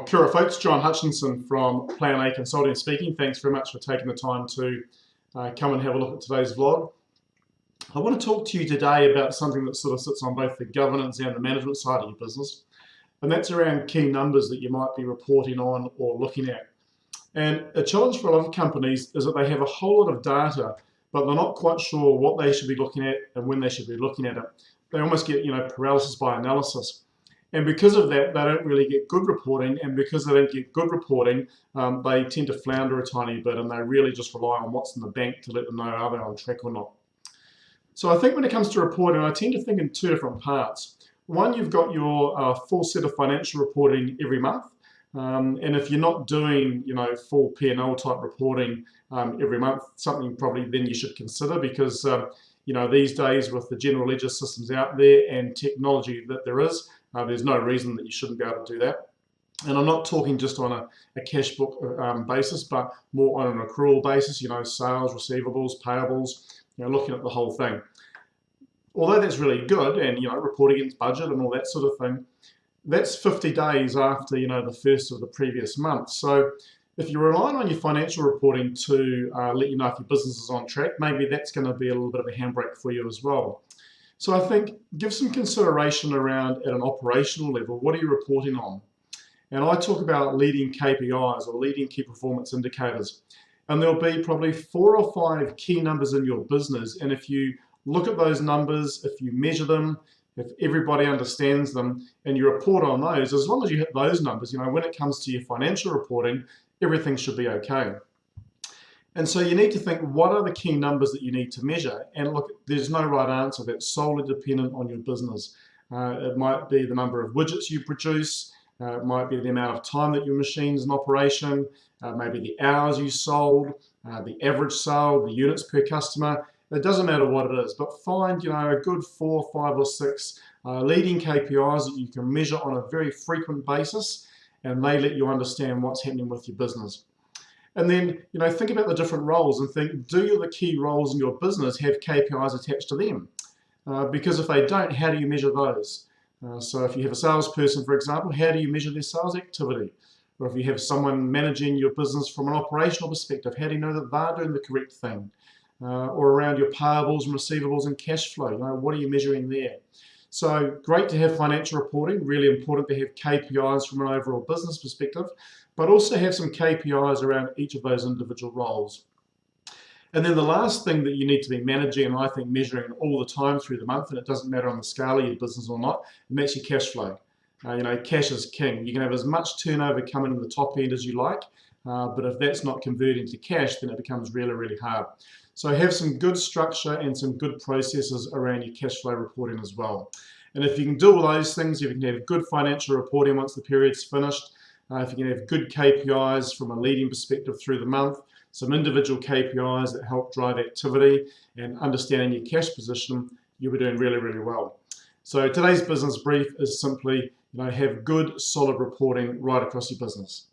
Well, kia ora folks, John Hutchinson from Plan A Consulting speaking. Thanks very much for taking the time to come and have a look at today's vlog. I want to talk to you today about something that sort of sits on both the governance and the management side of your business, and that's around key numbers that you might be reporting on or looking at. And a challenge for a lot of companies is that they have a whole lot of data, but they're not quite sure what they should be looking at and when they should be looking at it. They almost get, paralysis by analysis. And because of that, they don't really get good reporting, and because they don't get good reporting, they tend to flounder a tiny bit, and they really just rely on what's in the bank to let them know are they on track or not. So I think when it comes to reporting, I tend to think in two different parts. One, you've got your full set of financial reporting every month, and if you're not doing, full P&L type reporting every month, something probably then you should consider, because these days with the general ledger systems out there and technology that there is, there's no reason that you shouldn't be able to do that. And I'm not talking just on a cash book basis, but more on an accrual basis, sales, receivables, payables, looking at the whole thing. Although that's really good, and reporting against budget and all that sort of thing, that's 50 days after the first of the previous month. So if you're relying on your financial reporting to let you know if your business is on track, maybe that's going to be a little bit of a handbrake for you as well. So I think give some consideration around, at an operational level, what are you reporting on? And I talk about leading KPIs, or leading key performance indicators. And there'll be probably 4 or 5 key numbers in your business. And if you look at those numbers, if you measure them, if everybody understands them, and you report on those, as long as you hit those numbers, when it comes to your financial reporting, everything should be okay. And so you need to think, what are the key numbers that you need to measure? And look, there's no right answer. That's solely dependent on your business. It might be the number of widgets you produce. It might be the amount of time that your machine's in operation. Maybe the hours you sold, the average sale, the units per customer. It doesn't matter what it is, but find a good 4, 5 or 6 leading KPIs that you can measure on a very frequent basis, and they let you understand what's happening with your business. And then, think about the different roles and think, do the key roles in your business have KPIs attached to them? Because if they don't, how do you measure those? So if you have a salesperson, for example, how do you measure their sales activity? Or if you have someone managing your business from an operational perspective, how do you know that they're doing the correct thing? Or around your payables and receivables and cash flow, what are you measuring there? So great to have financial reporting, really important to have KPIs from an overall business perspective, but also have some KPIs around each of those individual roles. And then the last thing that you need to be managing, and I think measuring all the time through the month, and it doesn't matter on the scale of your business or not, and that's your cash flow. Cash is king. You can have as much turnover coming in the top end as you like, but if that's not converting to cash, then it becomes really, really hard. So have some good structure and some good processes around your cash flow reporting as well. And if you can do all those things, if you can have good financial reporting once the period's finished, if you can have good KPIs from a leading perspective through the month, some individual KPIs that help drive activity and understanding your cash position, you'll be doing really, really well. So today's business brief is simply, have good, solid reporting right across your business.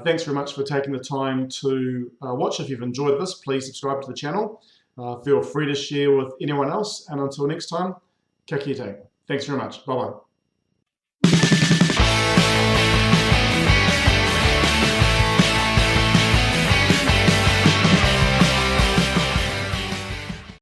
Thanks very much for taking the time to watch. If you've enjoyed this, please subscribe to the channel. Feel free to share with anyone else. And until next time, ka kite. Thanks very much. Bye-bye.